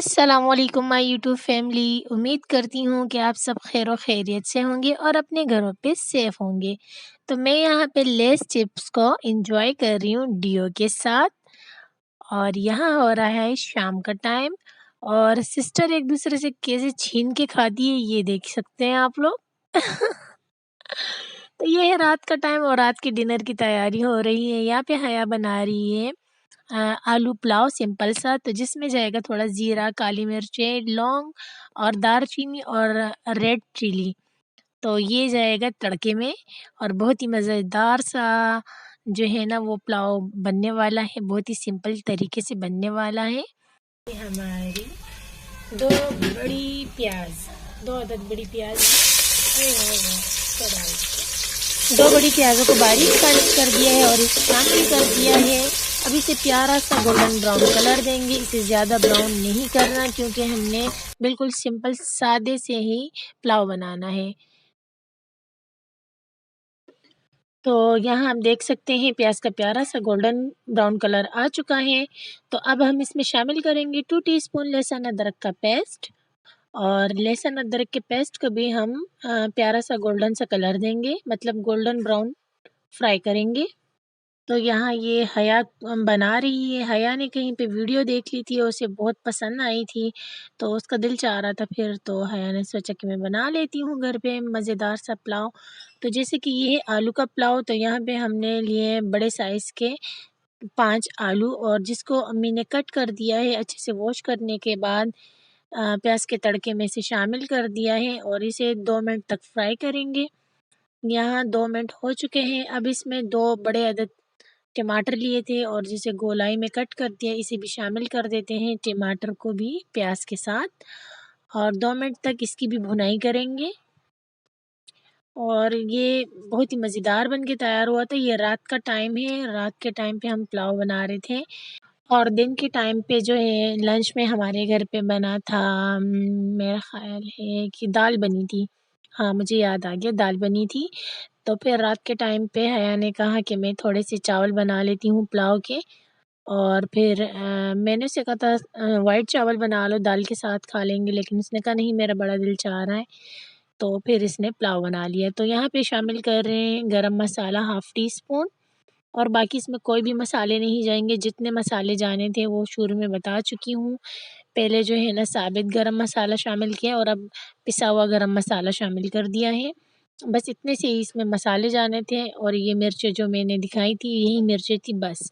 अस्सलामुअलैकुम my YouTube family. उम्मीद करती हूँ कि आप सब खैर खैरियत से होंगे और अपने घरों पे सेफ होंगे। तो मैं यहाँ पे लेस चिप्स को एंजॉय कर रही हूँ डियो के साथ। और यहाँ हो रहा है शाम का टाइम और सिस्टर एक दूसरे से कैसे छीन के खाती है ये देख सकते हैं आप लोग। तो ये है रात का टाइम और रात के डिनर की तैयारी हो रही है। यहाँ पे हया बना रही है आलू पुलाव सिंपल सा, तो जिसमें जाएगा थोड़ा ज़ीरा, काली मिर्चें, लौंग और दालचीनी और रेड चिली। तो ये जाएगा तड़के में और बहुत ही मज़ेदार सा जो है ना वो पुलाव बनने वाला है। बहुत ही सिंपल तरीके से बनने वाला है। ये हमारी दो बड़ी प्याज, 2 अदद बड़ी प्याज, दो बड़ी प्याज़ों को बारीक कर दिया है और इसे शामिल कर दिया है। अब इसे प्यारा सा गोल्डन ब्राउन कलर देंगे। इसे ज़्यादा ब्राउन नहीं करना क्योंकि हमने बिल्कुल सिंपल सादे से ही पुलाव बनाना है। तो यहाँ हम देख सकते हैं प्याज का प्यारा सा गोल्डन ब्राउन कलर आ चुका है। तो अब हम इसमें शामिल करेंगे 2 टीस्पून लहसुन अदरक का पेस्ट। और लहसुन अदरक के पेस्ट को भी हम प्यारा सा गोल्डन सा कलर देंगे, मतलब गोल्डन ब्राउन फ्राई करेंगे। तो यहाँ ये हया बना रही है। हया ने कहीं पे वीडियो देख ली थी और उसे बहुत पसंद आई थी, तो उसका दिल चाह रहा था फिर, तो हया ने सोचा कि मैं बना लेती हूँ घर पे मज़ेदार सा पुलाव। तो जैसे कि ये है आलू का पुलाव, तो यहाँ पे हमने लिए बड़े साइज़ के 5 आलू और जिसको अम्मी ने कट कर दिया है अच्छे से वॉश करने के बाद प्याज के तड़के में से शामिल कर दिया है और इसे 2 मिनट तक फ्राई करेंगे। यहाँ 2 मिनट हो चुके हैं। अब इसमें 2 बड़े अदद टमाटर लिए थे और जिसे गोलाई में कट कर दिया, इसे भी शामिल कर देते हैं, टमाटर को भी प्याज के साथ, और 2 मिनट तक इसकी भी भुनाई करेंगे। और ये बहुत ही मज़ेदार बन के तैयार हुआ था। ये रात का टाइम है, रात के टाइम पे हम पुलाव बना रहे थे और दिन के टाइम पे जो है लंच में हमारे घर पे बना था, मेरा ख़्याल है कि दाल बनी थी। हाँ, मुझे याद आ गया, दाल बनी थी। तो फिर रात के टाइम पे हया ने कहा कि मैं थोड़े से चावल बना लेती हूँ पुलाव के। और फिर मैंने उसे कहा था वाइट चावल बना लो, दाल के साथ खा लेंगे, लेकिन उसने कहा नहीं मेरा बड़ा दिल चाह रहा है, तो फिर इसने पुलाव बना लिया। तो यहाँ पे शामिल कर रहे हैं गरम मसाला हाफ़ टी स्पून और बाकी इसमें कोई भी मसाले नहीं जाएंगे। जितने मसाले जाने थे वो शुरू में बता चुकी हूँ। पहले जो है ना साबित गरम मसाला शामिल किया और अब पिसा हुआ गरम मसाला शामिल कर दिया है। बस इतने से ही इसमें मसाले जाने थे और ये मिर्चें जो मैंने दिखाई थी यही मिर्चें थी बस।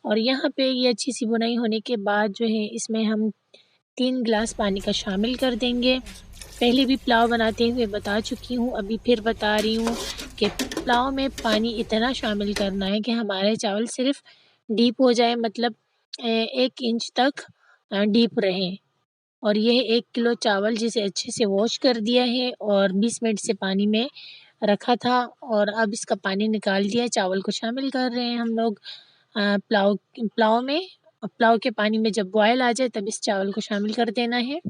और यहाँ पे ये अच्छी सी भुनाई होने के बाद जो है इसमें हम 3 गिलास पानी का शामिल कर देंगे। पहले भी पुलाव बनाते हुए बता चुकी हूँ, अभी फिर बता रही हूँ कि पुलाव में पानी इतना शामिल करना है कि हमारे चावल सिर्फ डीप हो जाए, मतलब 1 इंच तक डीप रहें। और यह 1 किलो चावल जिसे अच्छे से वॉश कर दिया है और 20 मिनट से पानी में रखा था और अब इसका पानी निकाल दिया। चावल को शामिल कर रहे हैं हम लोग पुलाव में। पुलाव के पानी में जब बॉयल आ जाए तब इस चावल को शामिल कर देना है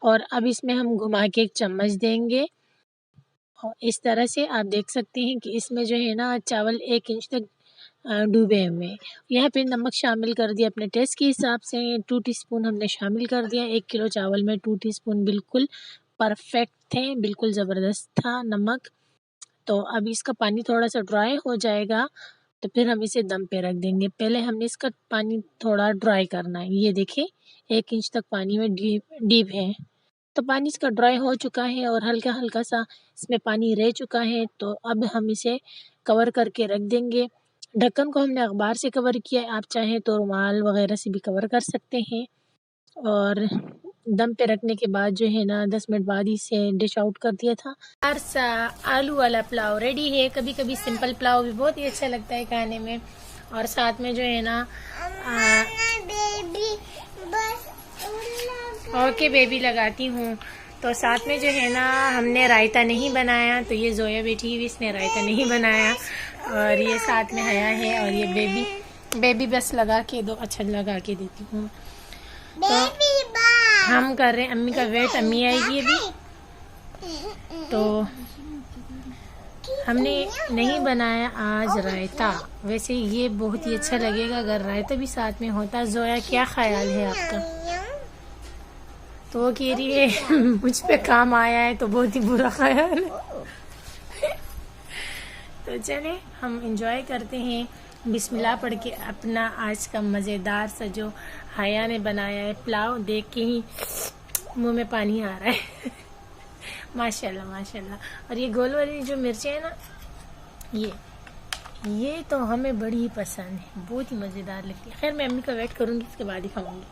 और अब इसमें हम घुमा के 1 चम्मच देंगे और इस तरह से आप देख सकते हैं कि इसमें जो है ना चावल 1 इंच तक डूबे हुए हैं। यहाँ पे नमक शामिल कर दिया अपने टेस्ट के हिसाब से, 2 टीस्पून हमने शामिल कर दिया। 1 किलो चावल में 2 टीस्पून बिल्कुल परफेक्ट थे, बिल्कुल ज़बरदस्त था नमक। तो अब इसका पानी थोड़ा-सा ड्राई हो जाएगा तो फिर हम इसे दम पे रख देंगे। पहले हमने इसका पानी थोड़ा ड्राई करना है। ये देखिए 1 इंच तक पानी में डीप है। तो पानी इसका ड्राई हो चुका है और हल्का-हल्का सा इसमें पानी रह चुका है, तो अब हम इसे कवर करके रख देंगे। ढक्कन को हमने अखबार से कवर किया है, आप चाहें तो रुमाल वगैरह से भी कवर कर सकते हैं। और दम पे रखने के बाद जो है ना 10 मिनट बाद इसे डिश आउट कर दिया था। सा आलू वाला पुलाव रेडी है। कभी-कभी सिंपल पुलाव भी बहुत ही अच्छा लगता है खाने में और साथ में जो है ना ओके बेबी लगाती हूँ। तो साथ में जो है ना हमने रायता नहीं बनाया, तो ये जोया बेटी हुई इसने रायता नहीं बनाया और ये साथ में हया है और ये बेबी बस लगा के दो, अच्छा लगा के देती हूँ। तो हम कर रहे हैं अम्मी का वेट, अम्मी आएगी अभी। तो हमने नहीं बनाया आज रायता, वैसे ये बहुत ही अच्छा लगेगा अगर रायता भी साथ में होता। जोया क्या ख्याल है आपका? तो वो कह रही है मुझ पे काम आया है तो बहुत ही बुरा ख्याल है। तो चले हम इंजॉय करते हैं, बिस्मिल्लाह पढ़ के अपना आज का मज़ेदार सा जो हया ने बनाया है पुलाव देख के ही मुंह में पानी आ रहा है। माशाल्लाह माशाल्लाह। और ये गोल वाली जो मिर्चें हैं ना, ये तो हमें बड़ी ही पसंद है, बहुत ही मज़ेदार लगती है। खैर मैं अम्मी का वेट करूँगी, इसके बाद ही खाऊंगी।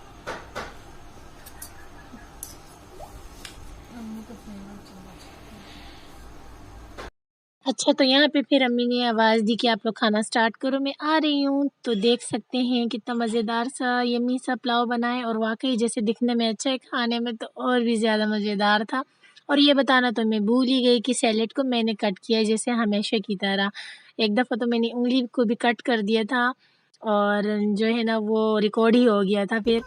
अच्छा, तो यहाँ पे फिर अम्मी ने आवाज़ दी कि आप लोग खाना स्टार्ट करो, मैं आ रही हूँ। तो देख सकते हैं कितना मज़ेदार सा यम्मी सा पुलाव बना है, और वाकई जैसे दिखने में अच्छा है, खाने में तो और भी ज़्यादा मज़ेदार था। और ये बताना तो मैं भूल ही गई कि सैलेड को मैंने कट किया है जैसे हमेशा की तरह। एक दफ़ा तो मैंने उंगली को भी कट कर दिया था, और जो है ना वो रिकॉर्ड ही हो गया था, फिर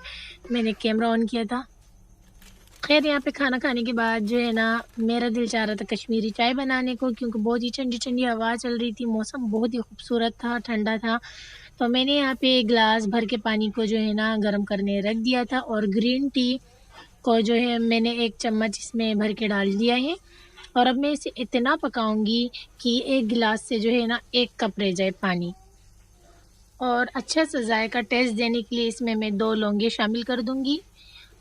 मैंने कैमरा ऑन किया था। खैर यहाँ पे खाना खाने के बाद जो है ना मेरा दिल चाह रहा था कश्मीरी चाय बनाने को, क्योंकि बहुत ही ठंडी ठंडी हवा चल रही थी, मौसम बहुत ही खूबसूरत था, ठंडा था। तो मैंने यहाँ पे गिलास भर के पानी को जो है ना गर्म करने रख दिया था, और ग्रीन टी को जो है मैंने 1 चम्मच इसमें भर के डाल दिया है। और अब मैं इसे इतना पकाऊंगी कि 1 गिलास से जो है ना 1 कप रह जाए पानी। और अच्छा सा जायका टेस्ट देने के लिए इसमें मैं 2 लौंगे शामिल कर दूँगी,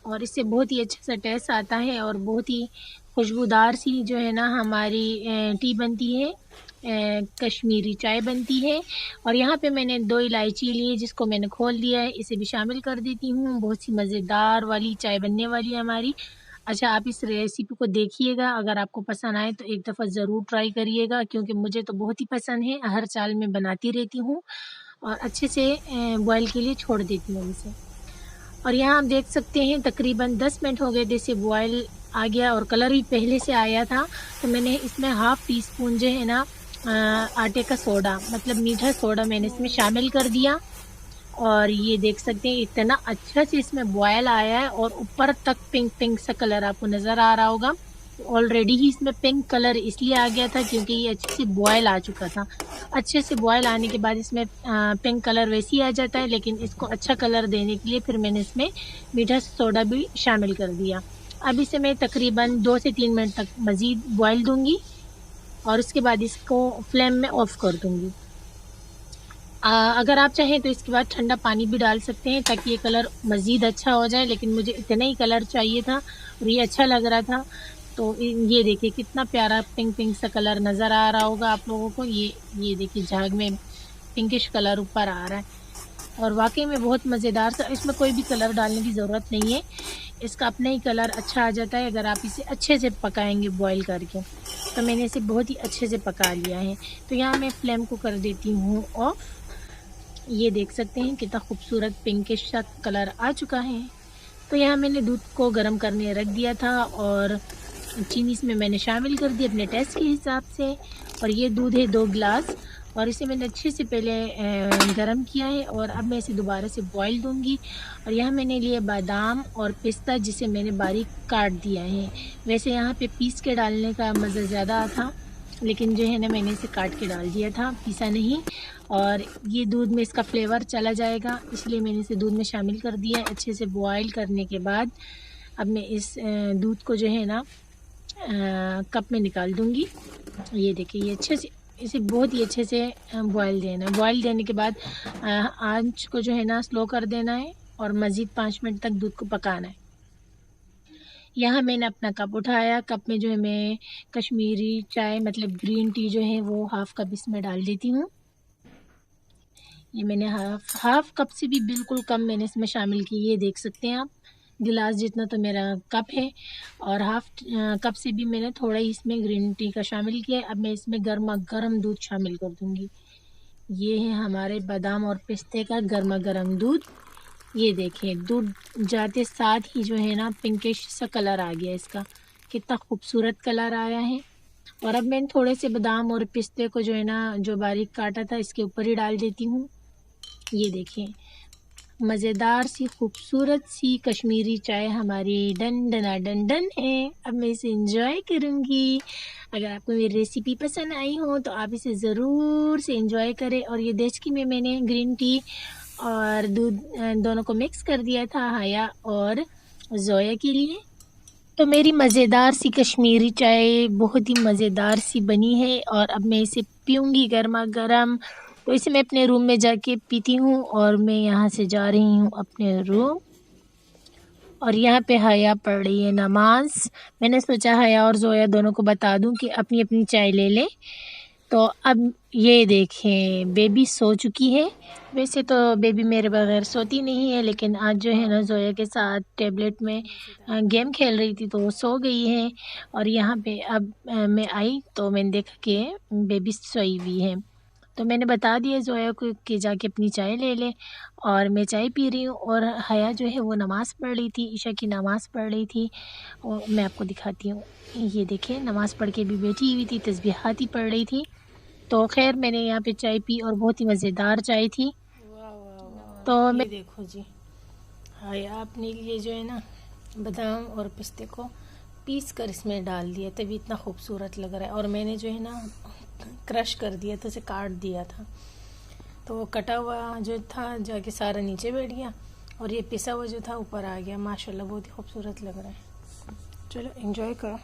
और इससे बहुत ही अच्छा सा टेस्ट आता है, और बहुत ही खुशबूदार सी जो है ना हमारी टी बनती है, कश्मीरी चाय बनती है। और यहाँ पे मैंने 2 इलायची ली है जिसको मैंने खोल दिया है, इसे भी शामिल कर देती हूँ। बहुत सी मज़ेदार वाली चाय बनने वाली है हमारी। अच्छा, आप इस रेसिपी को देखिएगा, अगर आपको पसंद आए तो एक दफ़ा ज़रूर ट्राई करिएगा, क्योंकि मुझे तो बहुत ही पसंद है, हर साल मैं बनाती रहती हूँ और अच्छे से बॉयल के लिए छोड़ देती हूँ इसे। और यहाँ आप देख सकते हैं तकरीबन 10 मिनट हो गए जैसे बॉयल आ गया, और कलर भी पहले से आया था। तो मैंने इसमें हाफ़ टी स्पून जो है ना आटे का सोडा, मतलब मीठा सोडा मैंने इसमें शामिल कर दिया। और ये देख सकते हैं इतना अच्छा से इसमें बॉयल आया है, और ऊपर तक पिंक पिंक सा कलर आपको नज़र आ रहा होगा। ऑलरेडी ही इसमें पिंक कलर इसलिए आ गया था क्योंकि ये अच्छे से बॉयल आ चुका था। अच्छे से बॉयल आने के बाद इसमें पिंक कलर वैसे ही आ जाता है, लेकिन इसको अच्छा कलर देने के लिए फिर मैंने इसमें मीठा सोडा भी शामिल कर दिया। अब इसे मैं तकरीबन 2 से 3 मिनट तक मज़ीद बॉयल दूँगी, और उसके बाद इसको फ्लेम में ऑफ़ कर दूँगी। अगर आप चाहें तो इसके बाद ठंडा पानी भी डाल सकते हैं ताकि ये कलर मज़ीद अच्छा हो जाए, लेकिन मुझे इतना ही कलर चाहिए था और ये अच्छा लग रहा था। तो ये देखिए कितना प्यारा पिंक पिंक सा कलर नज़र आ रहा होगा आप लोगों को। ये देखिए झाग में पिंकिश कलर ऊपर आ रहा है, और वाकई में बहुत मज़ेदार सा। इसमें कोई भी कलर डालने की ज़रूरत नहीं है, इसका अपना ही कलर अच्छा आ जाता है अगर आप इसे अच्छे से पकाएंगे बॉईल करके। तो मैंने इसे बहुत ही अच्छे से पका लिया है। तो यहाँ मैं फ्लेम को कर देती हूँ ऑफ। ये देख सकते हैं कितना खूबसूरत पिंकिश सा कलर आ चुका है। तो यहाँ मैंने दूध को गर्म करने रख दिया था, और चीनी इसमें मैंने शामिल कर दी अपने टेस्ट के हिसाब से। और ये दूध है 2 गिलास, और इसे मैंने अच्छे से पहले गरम किया है, और अब मैं इसे दोबारा से बॉईल दूंगी। और यहाँ मैंने लिए बादाम और पिस्ता जिसे मैंने बारीक काट दिया है। वैसे यहाँ पे पीस के डालने का मज़ा ज़्यादा था, लेकिन जो है ना मैंने इसे काट के डाल दिया था, पीसा नहीं। और ये दूध में इसका फ्लेवर चला जाएगा, इसलिए मैंने इसे दूध में शामिल कर दिया है। अच्छे से बॉईल करने के बाद अब मैं इस दूध को जो है ना कप में निकाल दूंगी। ये देखिए ये अच्छे से इसे बहुत ही अच्छे से बॉईल देना है। बॉईल देने के बाद आंच को जो है ना स्लो कर देना है, और मज़ीद 5 मिनट तक दूध को पकाना है। यहाँ मैंने अपना कप उठाया, कप में जो है मैं कश्मीरी चाय मतलब ग्रीन टी जो है वो हाफ़ कप इसमें डाल देती हूँ। ये मैंने हाफ़ कप से भी बिल्कुल कम मैंने इसमें शामिल की, ये देख सकते हैं आप। गिलास जितना तो मेरा कप है, और हाफ़ कप से भी मैंने थोड़ा ही इसमें ग्रीन टी का शामिल किया है। अब मैं इसमें गर्मा गर्म दूध शामिल कर दूँगी। ये है हमारे बादाम और पिस्ते का गर्मा गर्म दूध। ये देखें दूध जाते साथ ही जो है ना पिंकिश सा कलर आ गया इसका, कितना खूबसूरत कलर आया है। और अब मैंने थोड़े से बादाम और पिस्ते को जो है ना जो बारीक काटा था इसके ऊपर ही डाल देती हूँ। ये देखें मज़ेदार सी खूबसूरत सी कश्मीरी चाय हमारी डन डना डन डन है। अब मैं इसे इंजॉय करूँगी। अगर आपको मेरी रेसिपी पसंद आई हो तो आप इसे ज़रूर से इंजॉय करें। और ये देचकी में मैंने ग्रीन टी और दूध दोनों को मिक्स कर दिया था हया और जोया के लिए। तो मेरी मज़ेदार सी कश्मीरी चाय बहुत ही मज़ेदार सी बनी है और अब मैं इसे पीऊँगी गर्मा गर्म। तो इसे मैं अपने रूम में जाके पीती हूँ और मैं यहाँ से जा रही हूँ अपने रूम। और यहाँ पे हया पढ़ रही है नमाज़। मैंने सोचा हया और ज़ोया दोनों को बता दूँ कि अपनी-अपनी चाय ले लें। तो अब ये देखें बेबी सो चुकी है। वैसे तो बेबी मेरे बगैर सोती नहीं है, लेकिन आज जो है ना ज़ोया के साथ टैबलेट में गेम खेल रही थी तो वो सो गई है। और यहाँ पे अब मैं आई तो मैंने देखा कि बेबी सोई हुई है। तो मैंने बता दिया ज़ोया को कि जाके अपनी चाय ले ले। और मैं चाय पी रही हूँ और हया जो है वो नमाज़ पढ़ रही थी, ईशा की नमाज़ पढ़ रही थी। और मैं आपको दिखाती हूँ, ये देखिए नमाज़ पढ़ के भी बैठी हुई थी, तस्बीहात ही पढ़ रही थी। तो खैर मैंने यहाँ पे चाय पी और बहुत ही मज़ेदार चाय थी। वाह वाह वाह, तो ये मैं देखो जी, हया अपने लिए जो है ना बादाम और पिस्ते को पीस कर इसमें डाल दिया, तभी इतना खूबसूरत लग रहा है। और मैंने जो है ना क्रश कर दिया था, उसे काट दिया था, तो वो कटा हुआ जो था जाके सारा नीचे बैठ गया और ये पिसा हुआ जो था ऊपर आ गया। माशाल्लाह बहुत ही खूबसूरत लग रहा है। चलो एंजॉय करो।